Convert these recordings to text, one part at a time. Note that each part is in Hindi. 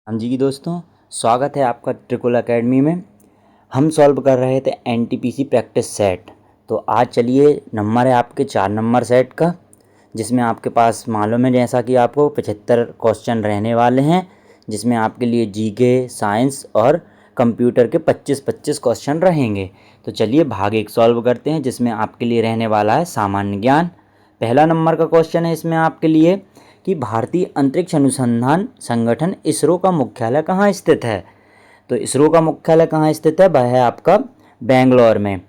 हाँ जी दोस्तों, स्वागत है आपका ट्रिकुल एकेडमी में। हम सॉल्व कर रहे थे एनटीपीसी प्रैक्टिस सेट। तो आज चलिए नंबर है आपके 4 नंबर सेट का, जिसमें आपके पास मालूम है जैसा कि आपको 75 क्वेश्चन रहने वाले हैं, जिसमें आपके लिए जीके, साइंस और कंप्यूटर के 25-25 क्वेश्चन रहेंगे। तो चलिए भाग 1 सॉल्व करते हैं, जिसमें आपके लिए रहने वाला है सामान्य ज्ञान। पहला नंबर का क्वेश्चन है इसमें आपके लिए कि भारतीय अंतरिक्ष अनुसंधान संगठन इसरो का मुख्यालय कहाँ स्थित है। तो इसरो का मुख्यालय कहाँ स्थित है, वह है आपका बेंगलोर में।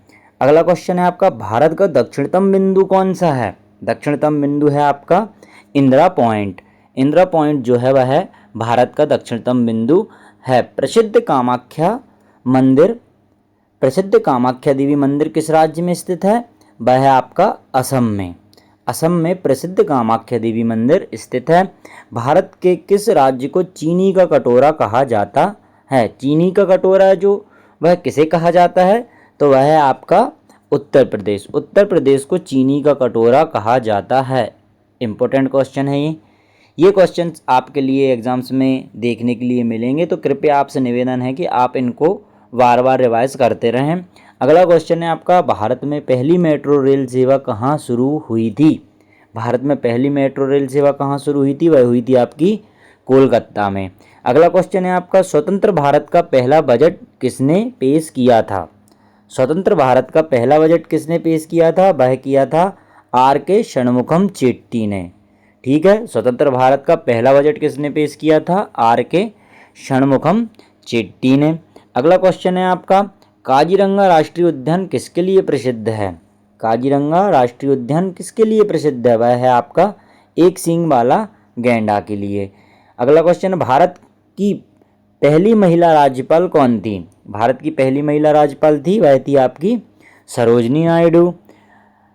अगला क्वेश्चन है आपका, भारत का दक्षिणतम बिंदु कौन सा है। दक्षिणतम बिंदु है आपका इंदिरा पॉइंट। इंदिरा पॉइंट जो है वह है भारत का दक्षिणतम बिंदु है। प्रसिद्ध कामाख्या देवी मंदिर किस राज्य में स्थित है, वह है आपका असम में। असम में प्रसिद्ध कामाख्या देवी मंदिर स्थित है। भारत के किस राज्य को चीनी का कटोरा कहा जाता है। चीनी का कटोरा जो वह किसे कहा जाता है, तो वह है आपका उत्तर प्रदेश। उत्तर प्रदेश को चीनी का कटोरा कहा जाता है। इम्पोर्टेंट क्वेश्चन है ये क्वेश्चन आपके लिए एग्जाम्स में देखने के लिए मिलेंगे, तो कृपया आपसे निवेदन है कि आप इनको बार बार रिवाइज करते रहें। अगला क्वेश्चन है आपका, भारत में पहली मेट्रो रेल सेवा कहाँ शुरू हुई थी। भारत में पहली मेट्रो रेल सेवा कहाँ शुरू हुई थी, वह हुई थी आपकी कोलकाता में। अगला क्वेश्चन है आपका, स्वतंत्र भारत का पहला बजट किसने पेश किया था। स्वतंत्र भारत का पहला बजट किसने पेश किया था, वह किया था R.K. षणमुखम चेट्टी ने। ठीक है, स्वतंत्र भारत का पहला बजट किसने पेश किया था, R.K. षणमुखम चेट्टी ने। अगला क्वेश्चन है आपका, काजीरंगा राष्ट्रीय उद्यान किसके लिए प्रसिद्ध है। काजीरंगा राष्ट्रीय उद्यान किसके लिए प्रसिद्ध है, वह है आपका एक सींग वाला गैंडा के लिए। अगला क्वेश्चन, भारत की पहली महिला राज्यपाल कौन थी। भारत की पहली महिला राज्यपाल थी, वह थी आपकी सरोजनी नायडू।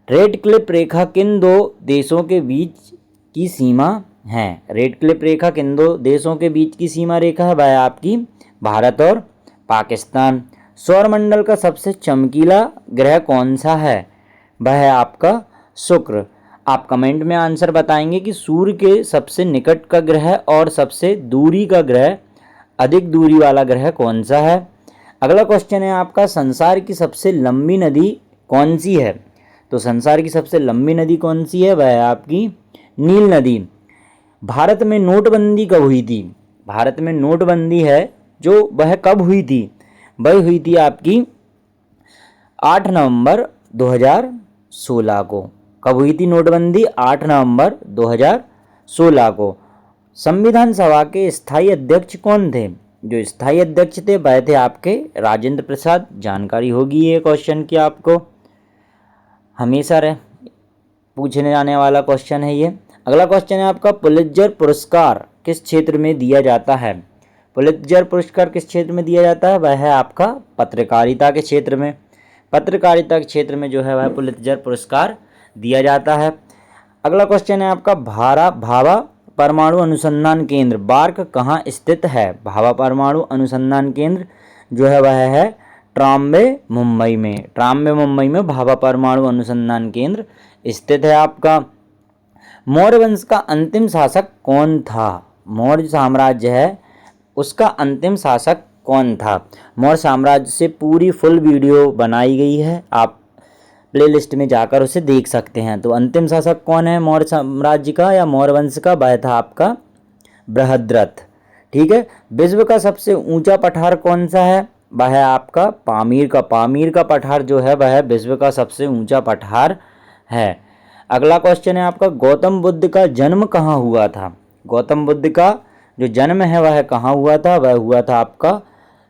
रेड क्लिफ रेखा किन दो देशों के बीच की सीमा है। रेड क्लिफ रेखा किन दो देशों के बीच की सीमा रेखा है, वह आपकी भारत और पाकिस्तान। सौरमंडल का सबसे चमकीला ग्रह कौन सा है, वह है आपका शुक्र। आप कमेंट में आंसर बताएंगे कि सूर्य के सबसे निकट का ग्रह और सबसे दूरी का ग्रह, अधिक दूरी वाला ग्रह कौन सा है। अगला क्वेश्चन है आपका, संसार की सबसे लंबी नदी कौन सी है। तो संसार की सबसे लंबी नदी कौन सी है, वह है आपकी नील नदी। भारत में नोटबंदी कब हुई थी। भारत में नोटबंदी है जो वह कब हुई थी, वह हुई थी आपकी 8 नवंबर 2016 को। कब हुई थी नोटबंदी, 8 नवंबर 2016 को। संविधान सभा के स्थायी अध्यक्ष कौन थे। जो स्थायी अध्यक्ष थे वह थे आपके राजेंद्र प्रसाद। जानकारी होगी ये क्वेश्चन की आपको, हमेशा पूछने जाने वाला क्वेश्चन है ये। अगला क्वेश्चन है आपका, पुलित्जर पुरस्कार किस क्षेत्र में दिया जाता है। पुलित्जर पुरस्कार किस क्षेत्र में दिया जाता है, वह है आपका पत्रकारिता के क्षेत्र में। पत्रकारिता के क्षेत्र में जो है वह पुलित्जर पुरस्कार दिया जाता है। अगला क्वेश्चन है आपका, भाभा परमाणु अनुसंधान केंद्र बार्क कहाँ स्थित है। भाभा परमाणु अनुसंधान केंद्र जो है वह है ट्राम्बे मुंबई में। ट्राम्बे मुंबई में भाभा परमाणु अनुसंधान केंद्र स्थित है आपका। मौर्य वंश का अंतिम शासक कौन था। मौर्य साम्राज्य है उसका अंतिम शासक कौन था। मौर्य साम्राज्य से पूरी फुल वीडियो बनाई गई है, आप प्लेलिस्ट में जाकर उसे देख सकते हैं। तो अंतिम शासक कौन है मौर्य साम्राज्य का या मौर्य वंश का, वह था आपका बृहद्रथ। ठीक है, विश्व का सबसे ऊंचा पठार कौन सा है, वह है आपका पामीर का। पामीर का पठार जो है वह विश्व का सबसे ऊंचा पठार है। अगला क्वेश्चन है आपका, गौतम बुद्ध का जन्म कहाँ हुआ था। गौतम बुद्ध का जो जन्म है वह कहाँ हुआ था, वह हुआ था आपका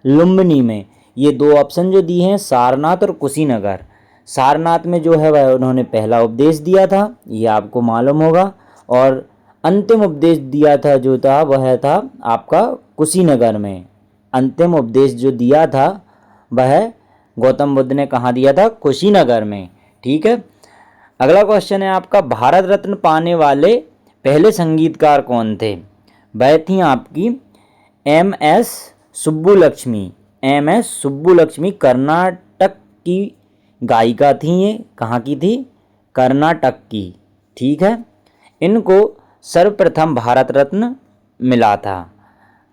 लुम्बिनी में। ये दो ऑप्शन जो दिए हैं, सारनाथ और कुशीनगर। सारनाथ में जो है वह उन्होंने पहला उपदेश दिया था, ये आपको मालूम होगा, और अंतिम उपदेश दिया था जो था वह था आपका कुशीनगर में। अंतिम उपदेश जो दिया था वह गौतम बुद्ध ने कहाँ दिया था, कुशीनगर में। ठीक है, अगला क्वेश्चन है आपका, भारत रत्न पाने वाले पहले संगीतकार कौन थे। वह थी आपकी MS सुब्बुलक्ष्मी। MS सुब्बुलक्ष्मी कर्नाटक की गायिका थी। ये कहाँ की थी, कर्नाटक की। ठीक है, इनको सर्वप्रथम भारत रत्न मिला था।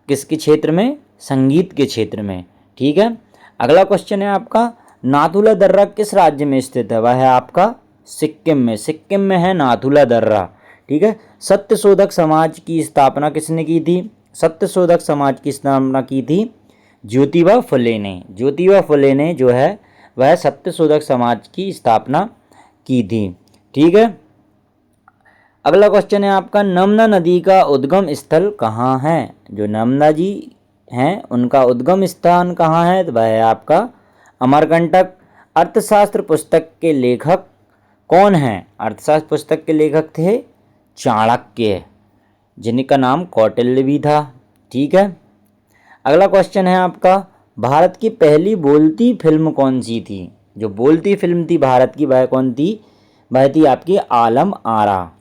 किसके क्षेत्र में? संगीत के क्षेत्र में। ठीक है। अगला क्वेश्चन है आपका, नाथुला दर्रा किस राज्य में स्थित है? वह है आपका सिक्किम में। सिक्किम में है नाथुला दर्रा। ठीक है। सत्यशोधक समाज की स्थापना किसने की थी? सत्यशोधक समाज की स्थापना की थी ज्योतिबा फुले ने। ज्योतिबा फुले ने जो है वह सत्यशोधक समाज की स्थापना की थी। ठीक है। अगला क्वेश्चन है आपका, नर्मदा नदी का उद्गम स्थल कहाँ है? जो नर्मदा जी हैं उनका उद्गम स्थान कहाँ है? तो वह है आपका अमरकंटक। अर्थशास्त्र पुस्तक के लेखक कौन हैं? अर्थशास्त्र पुस्तक के लेखक थे चाणक्य, जिनका नाम कौटिल्य भी था। ठीक है। अगला क्वेश्चन है आपका, भारत की पहली बोलती फिल्म कौन सी थी? जो बोलती फिल्म थी भारत की वह कौन थी? वह थी आपकी आलम आरा।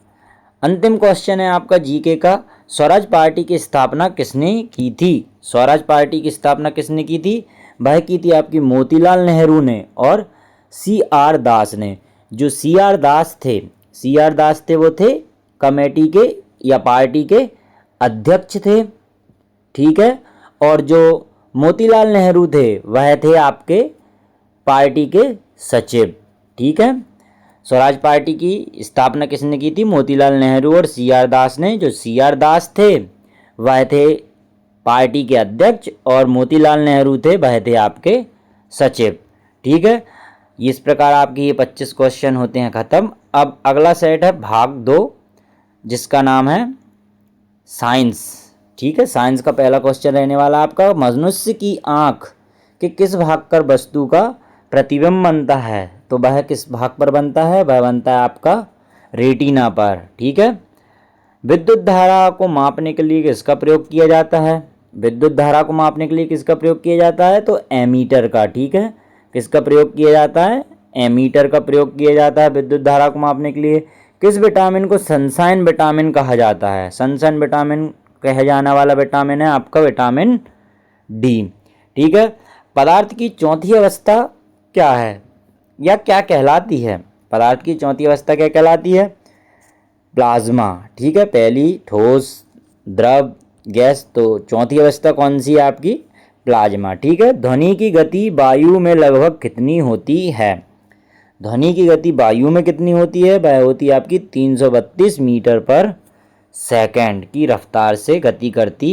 अंतिम क्वेश्चन है आपका जीके का, स्वराज पार्टी की स्थापना किसने की थी? स्वराज पार्टी की स्थापना किसने की थी? वह की थी आपकी मोतीलाल नेहरू ने और CR दास ने। जो CR दास थे, CR दास थे वो थे कमेटी के या पार्टी के अध्यक्ष थे। ठीक है। और जो मोतीलाल नेहरू थे वह थे आपके पार्टी के सचिव। ठीक है। स्वराज पार्टी की स्थापना किसने की थी? मोतीलाल नेहरू और CR दास ने। जो CR दास थे वह थे पार्टी के अध्यक्ष और मोतीलाल नेहरू थे वह थे आपके सचिव। ठीक है। इस प्रकार आपके ये 25 क्वेश्चन होते हैं ख़त्म। अब अगला सेट है भाग 2, जिसका नाम है साइंस। ठीक है। साइंस का पहला क्वेश्चन रहने वाला आपका, मनुष्य की आँख के किस भाग पर वस्तु का प्रतिबिंब बनता है? तो वह किस भाग पर बनता है? वह बनता है आपका रेटिना पर। ठीक है। विद्युत धारा को मापने के लिए किसका प्रयोग किया जाता है? विद्युत धारा को मापने के लिए किसका प्रयोग किया जाता है? तो एमीटर का। ठीक है। किसका प्रयोग किया जाता है? एमीटर का प्रयोग किया जाता है विद्युत धारा को मापने के लिए। किस विटामिन को सनशाइन विटामिन कहा जाता है? सनशाइन विटामिन कहा जाने वाला विटामिन है आपका विटामिन डी। ठीक है। पदार्थ की चौथी अवस्था क्या है या क्या कहलाती है? पदार्थ की चौथी अवस्था क्या कहलाती है? प्लाज्मा। ठीक है। पहली ठोस, द्रव, गैस, तो चौथी अवस्था कौन सी है आपकी? प्लाज्मा। ठीक है। ध्वनि की गति वायु में लगभग कितनी होती है? ध्वनि की गति वायु में कितनी होती है? वह होती है आपकी 332 मीटर पर सेकंड की रफ्तार से गति करती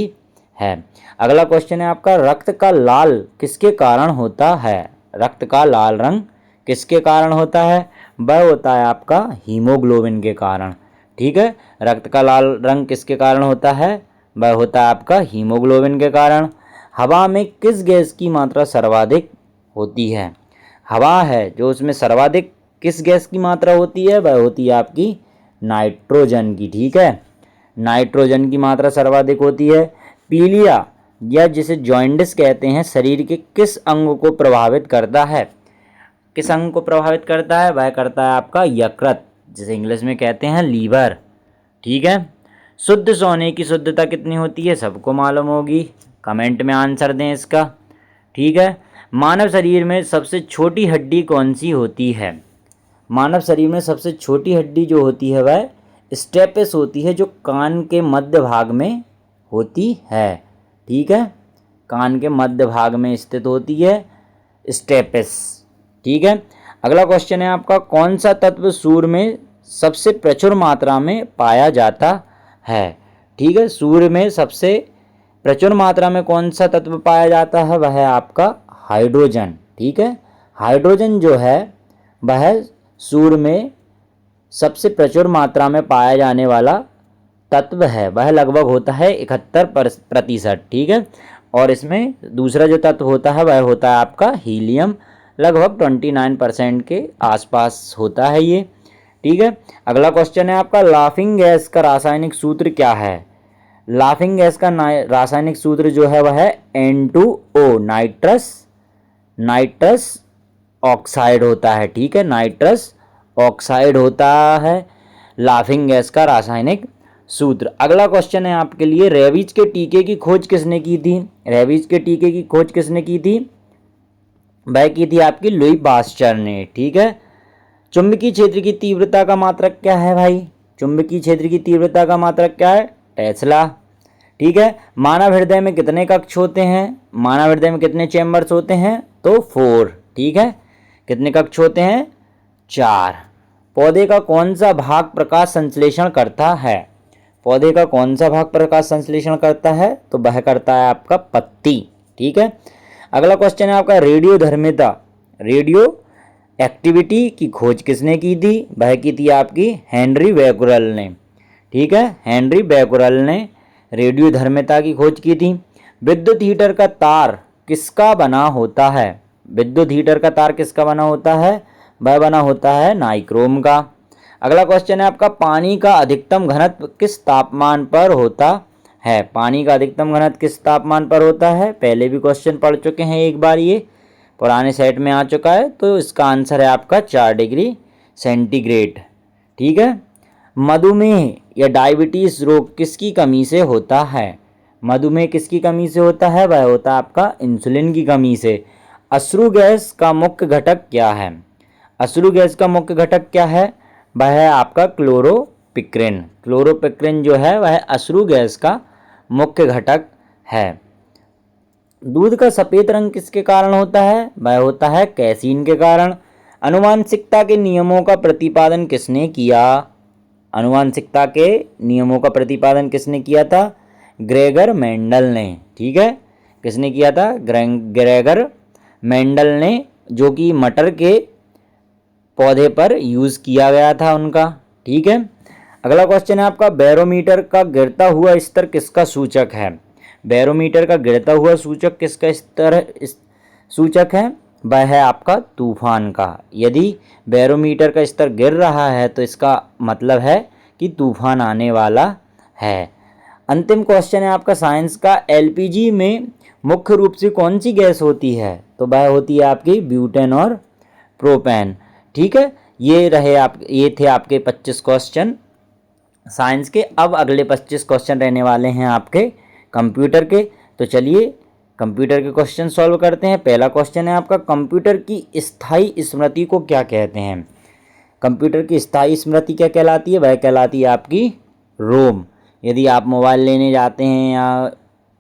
है। अगला क्वेश्चन है आपका, रक्त का लाल किसके कारण होता है? रक्त का लाल रंग किसके कारण होता है? वह होता है आपका हीमोग्लोबिन के कारण। ठीक है। रक्त का लाल रंग किसके कारण होता है? वह होता है आपका हीमोग्लोबिन के कारण। हवा में किस गैस की मात्रा सर्वाधिक होती है? हवा है जो उसमें सर्वाधिक किस गैस की मात्रा होती है? वह होती है आपकी नाइट्रोजन की। ठीक है। नाइट्रोजन की मात्रा सर्वाधिक होती है। पीलिया या जिसे जॉन्डिस कहते हैं शरीर के किस अंग को प्रभावित करता है? किस अंग को प्रभावित करता है? वह करता है आपका यकृत, जिसे इंग्लिश में कहते हैं लीवर। ठीक है। शुद्ध सोने की शुद्धता कितनी होती है? सबको मालूम होगी, कमेंट में आंसर दें इसका। ठीक है। मानव शरीर में सबसे छोटी हड्डी कौन सी होती है? मानव शरीर में सबसे छोटी हड्डी जो होती है वह स्टेपिस होती है, जो कान के मध्य भाग में होती है। ठीक है। कान के मध्य भाग में स्थित होती है स्टेपिस। ठीक है। अगला क्वेश्चन है आपका, कौन सा तत्व सूर्य में सबसे प्रचुर मात्रा में पाया जाता है? ठीक है। सूर्य में सबसे प्रचुर मात्रा में कौन सा तत्व पाया जाता है? वह है आपका हाइड्रोजन। ठीक है। हाइड्रोजन जो है वह सूर्य में सबसे प्रचुर मात्रा में पाया जाने वाला तत्व है। वह लगभग होता है 71%। ठीक है। और इसमें दूसरा जो तत्व होता है वह होता है आपका हीलियम, लगभग 29% के आसपास होता है ये। ठीक है। अगला क्वेश्चन है आपका, लाफिंग गैस का रासायनिक सूत्र क्या है? लाफिंग गैस का रासायनिक सूत्र जो है वह है N2O, नाइट्रस ऑक्साइड होता है। ठीक है। नाइट्रस ऑक्साइड होता है लाफिंग गैस का रासायनिक सूत्र। अगला क्वेश्चन है आपके लिए, रेबीज के टीके की खोज किसने की थी? रेबीज के टीके की खोज किसने की थी? वह की थी आपकी लुई पास्चर ने। ठीक है। चुंबकीय क्षेत्र की तीव्रता का मात्रक क्या है भाई? चुंबकीय क्षेत्र की तीव्रता का मात्रक क्या है? टेस्ला। ठीक है। मानव हृदय में कितने कक्ष होते हैं? मानव हृदय में कितने चैम्बर्स होते हैं? तो 4। ठीक है। कितने कक्ष होते हैं? 4। पौधे का कौन सा भाग प्रकाश संश्लेषण करता है? पौधे का कौन सा भाग प्रकाश संश्लेषण करता है? तो वह करता है आपका पत्ती। ठीक है। अगला क्वेश्चन है आपका रेडियोधर्मिता, रेडियो एक्टिविटी की खोज किसने की थी? वह की थी आपकी हेनरी बैकुरल ने। ठीक है, हेनरी बैकुरल ने रेडियोधर्मिता की खोज की थी। विद्युत हीटर का तार किसका बना होता है? विद्युत हीटर का तार किसका बना होता है? वह बना होता है नाइक्रोम का। अगला क्वेश्चन है आपका पानी का अधिकतम घनत्व किस तापमान पर होता है? पानी का अधिकतम घनत्व किस तापमान पर होता है? पहले भी क्वेश्चन पढ़ चुके हैं एक बार, ये पुराने सेट में आ चुका है। तो इसका आंसर है आपका 4 डिग्री सेंटीग्रेड। ठीक है। मधुमेह या डायबिटीज रोग किसकी कमी से होता है? मधुमेह किसकी कमी से होता है? वह होता है आपका इंसुलिन की कमी से। अश्रु गैस का मुख्य घटक क्या है? अश्रु गैस का मुख्य घटक क्या है? वह है आपका क्लोरोपिक्रिन। क्लोरोपिक्रिन जो है वह अश्रु गैस का मुख्य घटक है। दूध का सफ़ेद रंग किसके कारण होता है? वह होता है कैसीन के कारण। अनुवांशिकता के नियमों का प्रतिपादन किसने किया? अनुवांशिकता के नियमों का प्रतिपादन किसने किया था? ग्रेगर मेंडल ने। ठीक है, किसने किया था? ग्रेगर मेंडल ने, जो कि मटर के पौधे पर यूज़ किया गया था उनका। ठीक है। अगला क्वेश्चन है आपका बैरोमीटर का गिरता हुआ स्तर किसका सूचक है? बैरोमीटर का गिरता हुआ सूचक किसका सूचक है? वह है आपका तूफान का। यदि बैरोमीटर का स्तर गिर रहा है तो इसका मतलब है कि तूफान आने वाला है। अंतिम क्वेश्चन है आपका साइंस का, एलपीजी में मुख्य रूप से कौन सी गैस होती है? तो वह होती है आपकी ब्यूटेन और प्रोपेन। ठीक है, ये थे आपके 25 क्वेश्चन साइंस के। अब अगले 25 क्वेश्चन रहने वाले हैं आपके कंप्यूटर के। तो चलिए कंप्यूटर के क्वेश्चन सॉल्व करते हैं। पहला क्वेश्चन है आपका, कंप्यूटर की स्थायी स्मृति को क्या कहते हैं? कंप्यूटर की स्थायी स्मृति क्या कहलाती है? वह कहलाती है आपकी रोम। यदि आप मोबाइल लेने जाते हैं या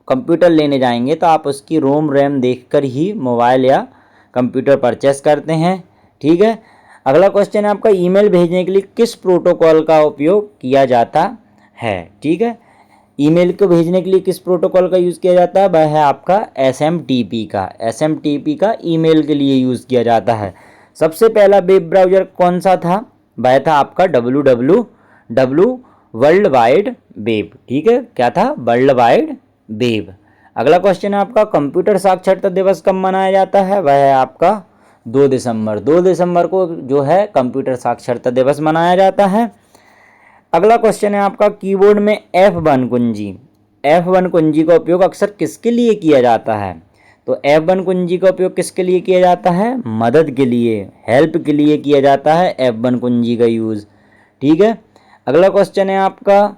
कंप्यूटर लेने जाएंगे तो आप उसकी रोम रैम देखकर ही मोबाइल या कंप्यूटर परचेस करते हैं। ठीक है। अगला क्वेश्चन है आपका, ईमेल भेजने के लिए किस प्रोटोकॉल का उपयोग किया जाता है? ठीक है, ईमेल को भेजने के लिए किस प्रोटोकॉल का यूज़ किया जाता है? वह है आपका SMTP का। SMTP का ईमेल के लिए यूज़ किया जाता है। सबसे पहला वेब ब्राउज़र कौन सा था? वह था आपका www वर्ल्ड वाइड वेब। ठीक है, क्या था? World wide web. अगला क्वेश्चन है आपका, कंप्यूटर साक्षरता दिवस कब मनाया जाता है? वह है आपका 2 दिसंबर। 2 दिसंबर को जो है कंप्यूटर साक्षरता दिवस मनाया जाता है। अगला क्वेश्चन है आपका, कीबोर्ड में F1 कुंजी, F1 कुंजी का उपयोग अक्सर किसके लिए किया जाता है? तो F1 कुंजी का उपयोग किसके लिए किया जाता है? मदद के लिए, हेल्प के लिए किया जाता है F1 कुंजी का यूज़। ठीक है। अगला क्वेश्चन है आपका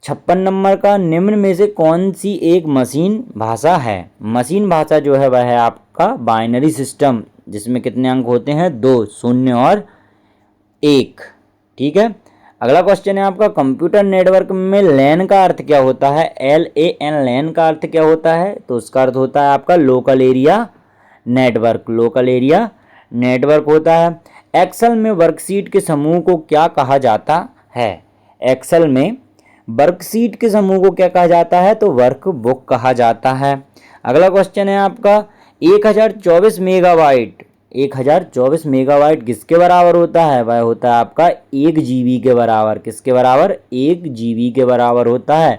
56 नंबर का, निम्न में से कौन सी एक मशीन भाषा है? मशीन भाषा जो है वह है आपका बाइनरी सिस्टम, जिसमें कितने अंक होते हैं? 2, 0 और 1। ठीक है। अगला क्वेश्चन है आपका, कंप्यूटर नेटवर्क में लैन का अर्थ क्या होता है? LAN, लैन का अर्थ क्या होता है? तो उसका अर्थ होता है आपका local area network. Local area network होता है। एक्सेल में वर्कशीट के समूह को क्या कहा जाता है? एक्सेल में वर्कशीट के समूह को क्या कहा जाता है? तो वर्कबुक कहा जाता है। अगला क्वेश्चन है आपका, 1024 मेगाबाइट, 1024 मेगाबाइट किसके बराबर होता है? वह होता है आपका 1 GB के बराबर। किसके बराबर? 1 GB के बराबर होता है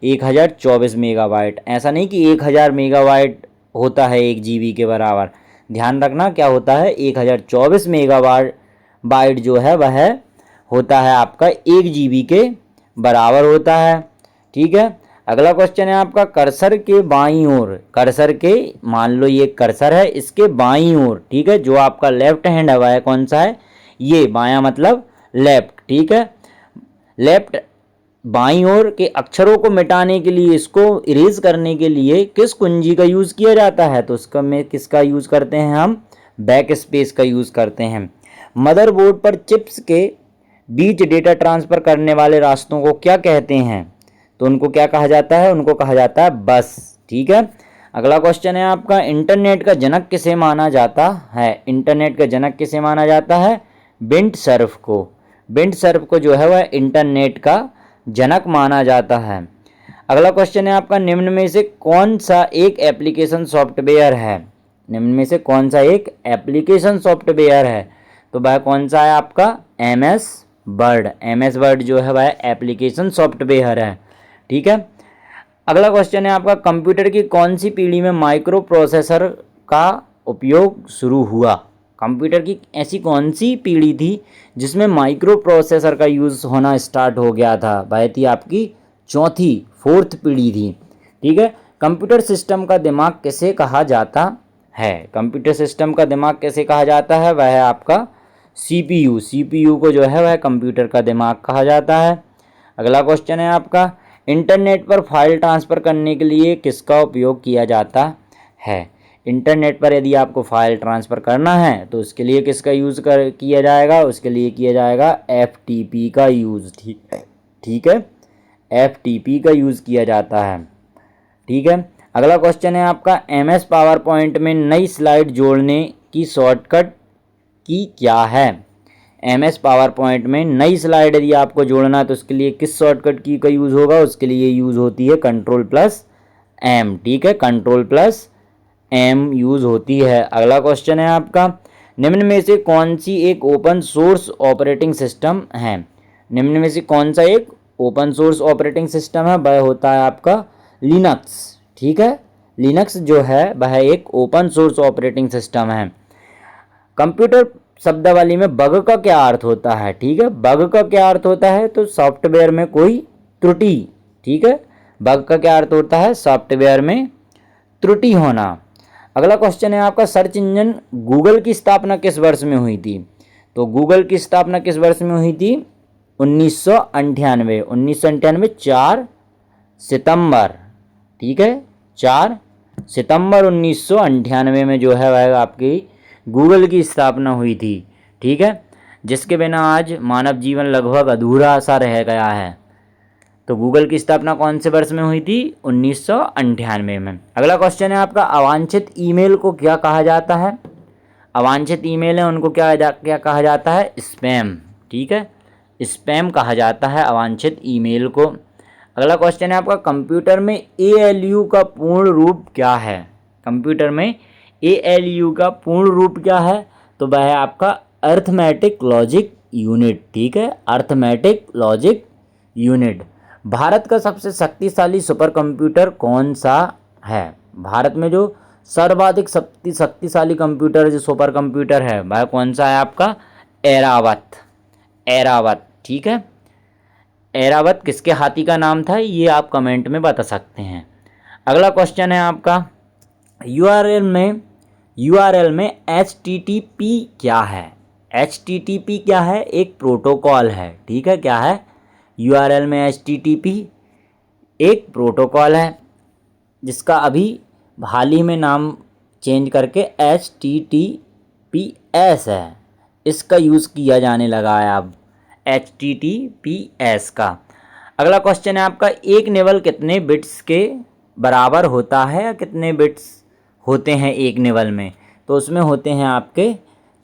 1024 मेगाबाइट। ऐसा नहीं कि 1000 मेगाबाइट होता है 1 GB के बराबर। ध्यान रखना क्या होता है, 1024 मेगाबाइट जो है वह होता है आपका 1 GB के बराबर होता है। ठीक है। अगला क्वेश्चन है आपका, कर्सर के बाईं ओर, कर्सर के, मान लो ये कर्सर है, इसके बाईं ओर, ठीक है, जो आपका लेफ्ट हैंड है वह कौन सा है? ये बायां मतलब लेफ्ट। ठीक है, लेफ्ट बाईं ओर के अक्षरों को मिटाने के लिए, इसको इरेज करने के लिए किस कुंजी का यूज़ किया जाता है? तो उसका में किसका यूज़ करते हैं हम? बैक स्पेस का यूज़ करते हैं। मदरबोर्ड पर चिप्स के बीच डेटा ट्रांसफ़र करने वाले रास्तों को क्या कहते हैं? तो उनको क्या कहा जाता है, उनको कहा जाता है बस। ठीक है, अगला क्वेश्चन है आपका, इंटरनेट का जनक किसे माना जाता है? इंटरनेट का जनक किसे माना जाता है? बिंट सर्फ को। बिंट सर्फ को जो है वह इंटरनेट का जनक माना जाता है। अगला क्वेश्चन है आपका, निम्न में से कौन सा एक एप्लीकेशन सॉफ्टवेयर है? निम्न में से कौन सा एक एप्लीकेशन सॉफ्टवेयर है? तो वह कौन सा है आपका? MS word. MS वर्ड जो है वह एप्लीकेशन सॉफ्टवेयर है। ठीक है, अगला क्वेश्चन है आपका, कंप्यूटर की कौन सी पीढ़ी में माइक्रो प्रोसेसर का उपयोग शुरू हुआ? कंप्यूटर की ऐसी कौन सी पीढ़ी थी जिसमें माइक्रो प्रोसेसर का यूज़ होना स्टार्ट हो गया था? वह थी आपकी चौथी, फोर्थ पीढ़ी थी। ठीक है, कंप्यूटर सिस्टम का दिमाग किसे कहा जाता है? कंप्यूटर सिस्टम का दिमाग कैसे कहा जाता है? वह है आपका CPU। CPU को जो है वह कंप्यूटर का दिमाग कहा जाता है। अगला क्वेश्चन है आपका, इंटरनेट पर फाइल ट्रांसफ़र करने के लिए किसका उपयोग किया जाता है? इंटरनेट पर यदि आपको फाइल ट्रांसफ़र करना है तो उसके लिए किसका यूज़ किया जाएगा? उसके लिए किया जाएगा FTP का यूज़। ठीक है, FTP का यूज़ किया जाता है। ठीक है, अगला क्वेश्चन है आपका, MS पावर पॉइंट में नई स्लाइड जोड़ने की शॉर्टकट की क्या है? MS पावर पॉइंट में नई स्लाइड यदि आपको जोड़ना है तो उसके लिए किस शॉर्टकट की का यूज़ होगा? उसके लिए यूज़ होती है Ctrl+M। ठीक है, Ctrl+M यूज़ होती है। अगला क्वेश्चन है आपका, निम्न में से कौन सी एक ओपन सोर्स ऑपरेटिंग सिस्टम है? निम्न में से कौन सा एक ओपन सोर्स ऑपरेटिंग सिस्टम है? वह होता है आपका लिनक्स। ठीक है, लिनक्स जो है वह एक ओपन सोर्स ऑपरेटिंग सिस्टम है। कंप्यूटर शब्दावली में बग का क्या अर्थ होता है? ठीक है, बग का क्या अर्थ होता है? तो सॉफ्टवेयर में कोई त्रुटि। ठीक है, बग का क्या अर्थ होता है? सॉफ्टवेयर में त्रुटि होना। अगला क्वेश्चन है आपका, सर्च इंजन गूगल की स्थापना किस वर्ष में हुई थी? तो गूगल की स्थापना किस वर्ष में हुई थी? 1998। 1998 4 सितंबर। ठीक है, 4 सितंबर 1998 में जो है वह आपकी गूगल की स्थापना हुई थी। ठीक है, जिसके बिना आज मानव जीवन लगभग अधूरा सा रह गया है। तो गूगल की स्थापना कौन से वर्ष में हुई थी? 1998 में। अगला क्वेश्चन है आपका, अवांछित ईमेल को क्या कहा जाता है? अवांछित ईमेल है उनको क्या कहा जाता है? स्पैम। ठीक है, स्पैम कहा जाता है अवांछित ईमेल को। अगला क्वेश्चन है आपका, कंप्यूटर में ALU का पूर्ण रूप क्या है? कंप्यूटर में ALU का पूर्ण रूप क्या है? तो वह है आपका अर्थमेटिक लॉजिक यूनिट। ठीक है, अर्थमेटिक लॉजिक यूनिट। भारत का सबसे शक्तिशाली सुपर कंप्यूटर कौन सा है? भारत में जो सर्वाधिक शक्तिशाली कंप्यूटर जो सुपर कंप्यूटर है वह कौन सा है आपका? एरावत। एरावत। ठीक है, एरावत किसके हाथी का नाम था? ये आप कमेंट में बता सकते हैं। अगला क्वेश्चन है आपका, URL में HTTP क्या है? HTTP क्या है? एक प्रोटोकॉल है। ठीक है, क्या है? URL में HTTP एक प्रोटोकॉल है जिसका अभी हाल ही में नाम चेंज करके HTTPS है। इसका यूज़ किया जाने लगा है अब, HTTPS का। अगला क्वेश्चन है आपका, एक निबल कितने बिट्स के बराबर होता है या कितने बिट्स होते हैं एक निबल में? तो उसमें होते हैं आपके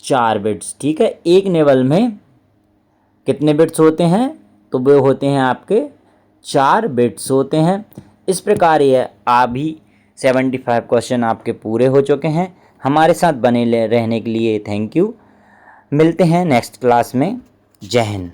4 बिट्स। ठीक है, एक निबल में कितने बिट्स होते हैं? तो वो होते हैं आपके 4 बिट्स होते हैं। इस प्रकार ये अभी 75 क्वेश्चन आपके पूरे हो चुके हैं। हमारे साथ बने रहने के लिए थैंक यू। मिलते हैं नेक्स्ट क्लास में। जय हिंद।